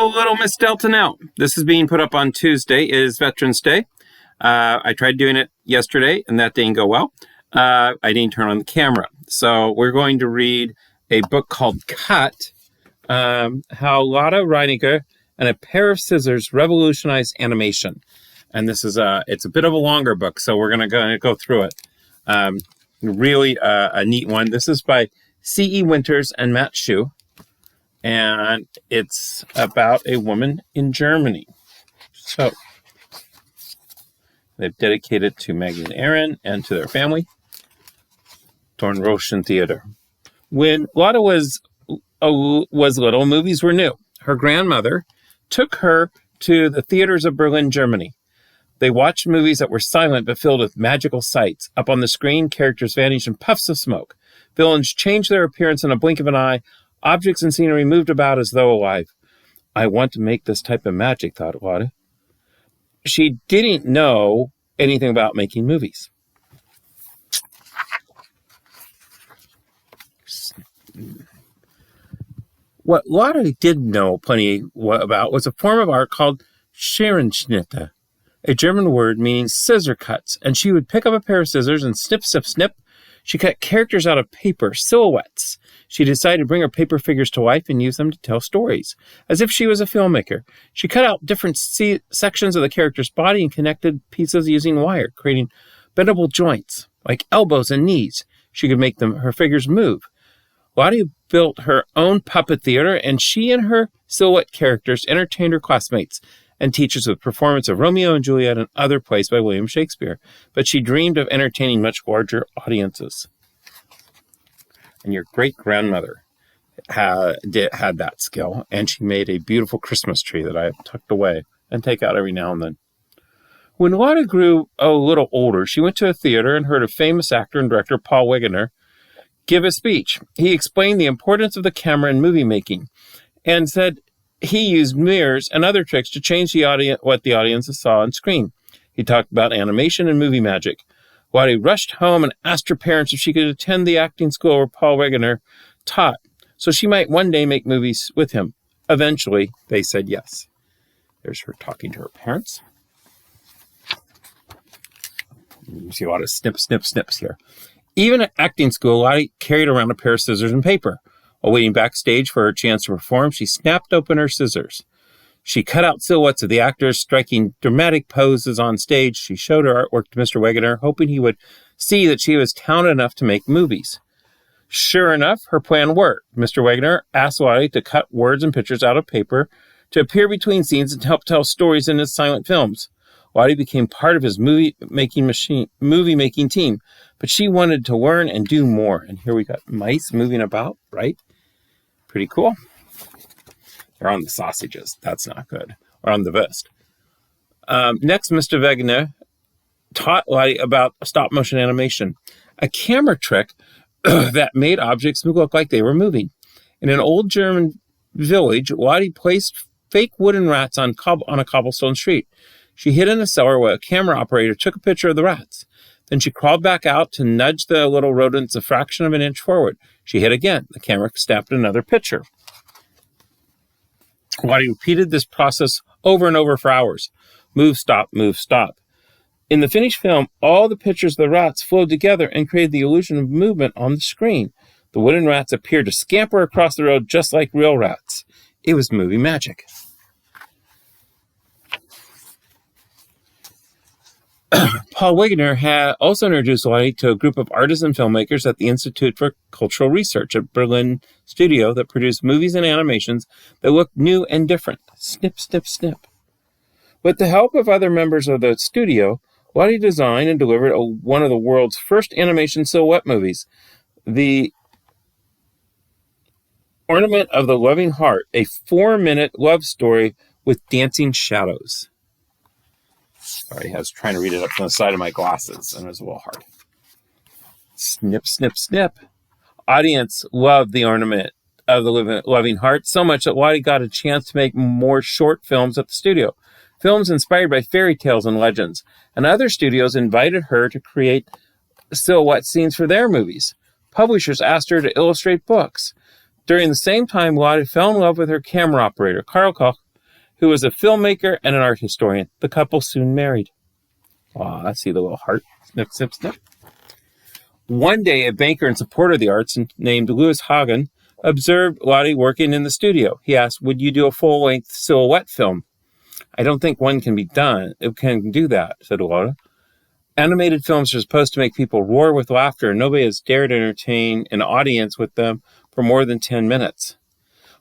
little Miss Delta now. This is being put up on Tuesday. It is Veterans Day. I tried doing it yesterday, and that didn't go well. I didn't turn on the camera. So we're going to read a book called Cut, How Lotte Reiniger and a Pair of Scissors Revolutionized Animation. And this is it's a bit of a longer book, so we're going to go through it. Really a neat one. This is by C.E. Wnters and Matt Schu. And it's about a woman in Germany. So they've dedicated to Maggie and Aaron and to their family. Dornroschen Theater. When Lotte was little, movies were new. Her grandmother took her to the theaters of Berlin, Germany. They watched movies that were silent but filled with magical sights. Up on the screen, characters vanished in puffs of smoke. Villains changed their appearance in a blink of an eye. Objects and scenery moved about as though alive. I want to make this type of magic, thought Lotte. She didn't know anything about making movies. What Lotte did know plenty about was a form of art called Scherenschnitte, a German word meaning scissor cuts, and she would pick up a pair of scissors and snip, snip, snip. She cut characters out of paper, silhouettes. She decided to bring her paper figures to life and use them to tell stories, as if she was a filmmaker. She cut out different sections of the character's body and connected pieces using wire, creating bendable joints, like elbows and knees. She could make her figures move. Lotte built her own puppet theater, and she and her silhouette characters entertained her classmates and teachers with performance of Romeo and Juliet and other plays by William Shakespeare. But she dreamed of entertaining much larger audiences. And your great-grandmother had that skill, and she made a beautiful Christmas tree that I have tucked away and take out every now and then. When Lotte grew a little older, she went to a theater and heard a famous actor and director, Paul Wegener, give a speech. He explained the importance of the camera in movie making and said he used mirrors and other tricks to change what the audiences saw on screen. He talked about animation and movie magic. Lotte rushed home and asked her parents if she could attend the acting school where Paul Wegener taught, so she might one day make movies with him. Eventually, they said yes. There's her talking to her parents. You see a lot of snip, snip, snips here. Even at acting school, Lotte carried around a pair of scissors and paper. While waiting backstage for her chance to perform, she snapped open her scissors. She cut out silhouettes of the actors, striking dramatic poses on stage. She showed her artwork to Mr. Wegener, hoping he would see that she was talented enough to make movies. Sure enough, her plan worked. Mr. Wegener asked Lotte to cut words and pictures out of paper to appear between scenes and help tell stories in his silent films. Lotte became part of his movie-making team, but she wanted to learn and do more. And here we got mice moving about, right? Pretty cool. They're on the sausages. That's not good. Or on the vest. Next, Mr. Wegener taught Lotte about stop-motion animation, a camera trick that made objects look like they were moving. In an old German village, Lotte placed fake wooden rats on a cobblestone street. She hid in a cellar where a camera operator took a picture of the rats. Then she crawled back out to nudge the little rodents a fraction of an inch forward. She hid again. The camera snapped another picture. Lotte repeated this process over and over for hours. Move, stop, move, stop. In the finished film, all the pictures of the rats flowed together and created the illusion of movement on the screen. The wooden rats appeared to scamper across the road just like real rats. It was movie magic. Paul Wegener had also introduced Lotte to a group of artists and filmmakers at the Institute for Cultural Research at Berlin studio that produced movies and animations that looked new and different. Snip, snip, snip. With the help of other members of the studio, Lotte designed and delivered one of the world's first animation silhouette movies, The Ornament of the Loving Heart, a 4-minute love story with dancing shadows. Sorry, I was trying to read it up from the side of my glasses, and it was a little hard. Snip, snip, snip. Audience loved The Ornament of the Loving Heart so much that Lotte got a chance to make more short films at the studio. Films inspired by fairy tales and legends. And other studios invited her to create silhouette scenes for their movies. Publishers asked her to illustrate books. During the same time, Lotte fell in love with her camera operator, Carl Koch, who was a filmmaker and an art historian. The couple soon married. I see the little heart. Snip, snip, snip. One day, a banker in support of the arts named Louis Hagen observed Lotte working in the studio. He asked, "Would you do a full-length silhouette film?" "I don't think one can do that," said Lotte. "Animated films are supposed to make people roar with laughter, and nobody has dared to entertain an audience with them for more than 10 minutes.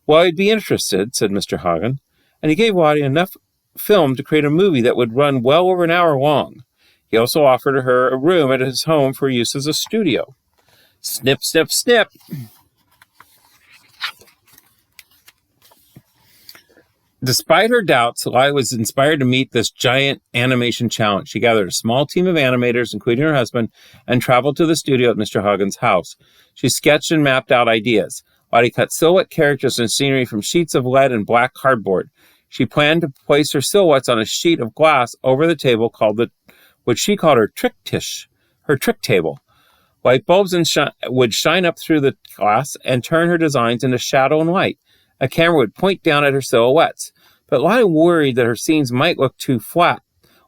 "Well, I'd be interested," said Mr. Hagen, and he gave Lotte enough film to create a movie that would run well over an hour long. He also offered her a room at his home for use as a studio. Snip, snip, snip. Despite her doubts, Lotte was inspired to meet this giant animation challenge. She gathered a small team of animators, including her husband, and traveled to the studio at Mr. Hagen's house. She sketched and mapped out ideas. Lotte cut silhouette characters and scenery from sheets of lead and black cardboard. She planned to place her silhouettes on a sheet of glass over the table which she called her trick table. Light bulbs would shine up through the glass and turn her designs into shadow and light. A camera would point down at her silhouettes. But Lotte worried that her scenes might look too flat,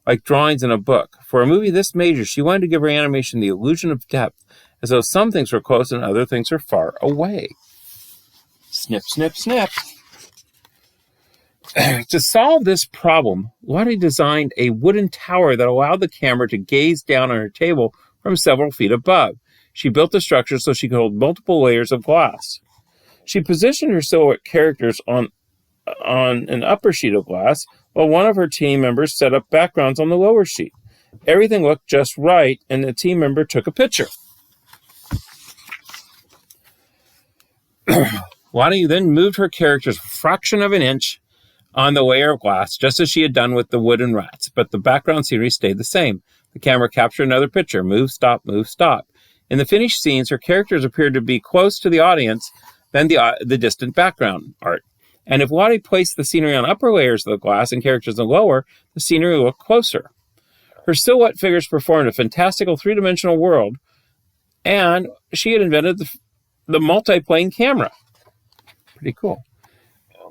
like drawings in a book. For a movie this major, she wanted to give her animation the illusion of depth, as though some things were close and other things were far away. Snip, snip, snip. To solve this problem, Lotte designed a wooden tower that allowed the camera to gaze down on her table from several feet above. She built the structure so she could hold multiple layers of glass. She positioned her silhouette characters on an upper sheet of glass, while one of her team members set up backgrounds on the lower sheet. Everything looked just right, and the team member took a picture. Lotte then moved her characters a fraction of an inch on the layer of glass, just as she had done with the wooden rats, but the background scenery stayed the same. The camera captured another picture. Move, stop, move, stop. In the finished scenes, her characters appeared to be close to the audience than the distant background art. And if Lotte placed the scenery on upper layers of the glass and characters on lower, the scenery looked closer. Her silhouette figures performed a fantastical three-dimensional world, and she had invented the multi-plane camera. Pretty cool.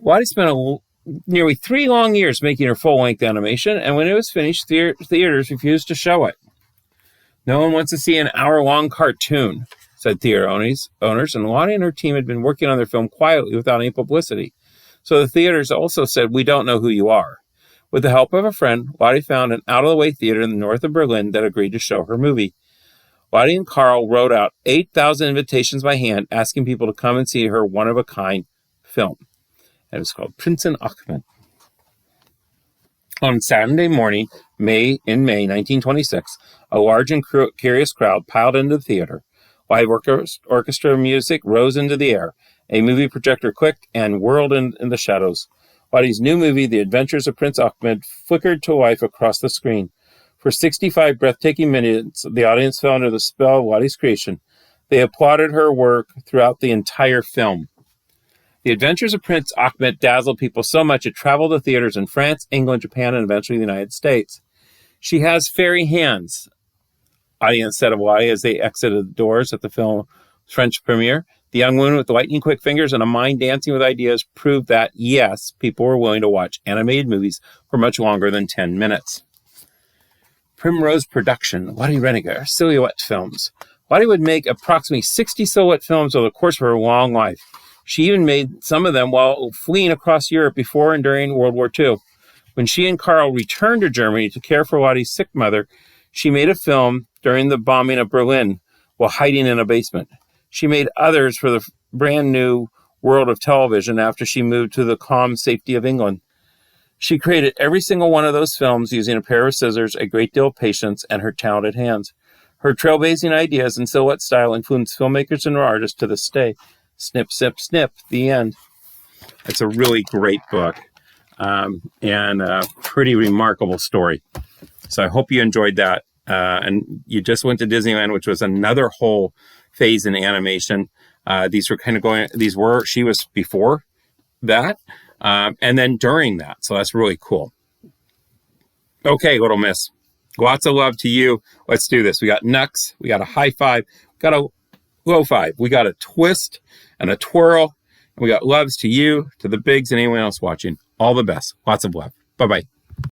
Lotte spent nearly 3 long years making her full-length animation, and when it was finished, theaters refused to show it. "No one wants to see an hour-long cartoon," said theater owners, and Lotte and her team had been working on their film quietly without any publicity. So the theaters also said, "We don't know who you are." With the help of a friend, Lotte found an out-of-the-way theater in the north of Berlin that agreed to show her movie. Lotte and Carl wrote out 8,000 invitations by hand, asking people to come and see her one-of-a-kind film. It was called Prinzen Ahmed. On Saturday morning, May 1926, a large and curious crowd piled into the theater. Live orchestra music rose into the air. A movie projector clicked and whirled in the shadows. Lotte's new movie, The Adventures of Prince Ahmed, flickered to life across the screen. For 65 breathtaking minutes, the audience fell under the spell of Lotte's creation. They applauded her work throughout the entire film. The Adventures of Prince Ahmed dazzled people so much it traveled to theaters in France, England, Japan, and eventually the United States. "She has fairy hands," audience said of Lotte as they exited the doors at the film's French premiere. The young woman with lightning-quick fingers and a mind dancing with ideas proved that, yes, people were willing to watch animated movies for much longer than 10 minutes. Primrose Production, Lotte Reiniger, Silhouette Films. Lotte would make approximately 60 silhouette films over the course of her long life. She even made some of them while fleeing across Europe before and during World War II. When she and Carl returned to Germany to care for Lotte's sick mother, she made a film during the bombing of Berlin while hiding in a basement. She made others for the brand new world of television after she moved to the calm safety of England. She created every single one of those films using a pair of scissors, a great deal of patience, and her talented hands. Her trailblazing ideas and silhouette style influence filmmakers and artists to this day. Snip, snip, snip, the end. It's a really great book and a pretty remarkable story. So I hope you enjoyed that. And you just went to Disneyland, which was another whole phase in animation. She was before that and then during that. So that's really cool. Okay, little miss. Lots of love to you. Let's do this. We got Nux. We got a high five. We got a low five. We got a twist and a twirl. And we got loves to you, to the bigs, and anyone else watching. All the best. Lots of love. Bye-bye.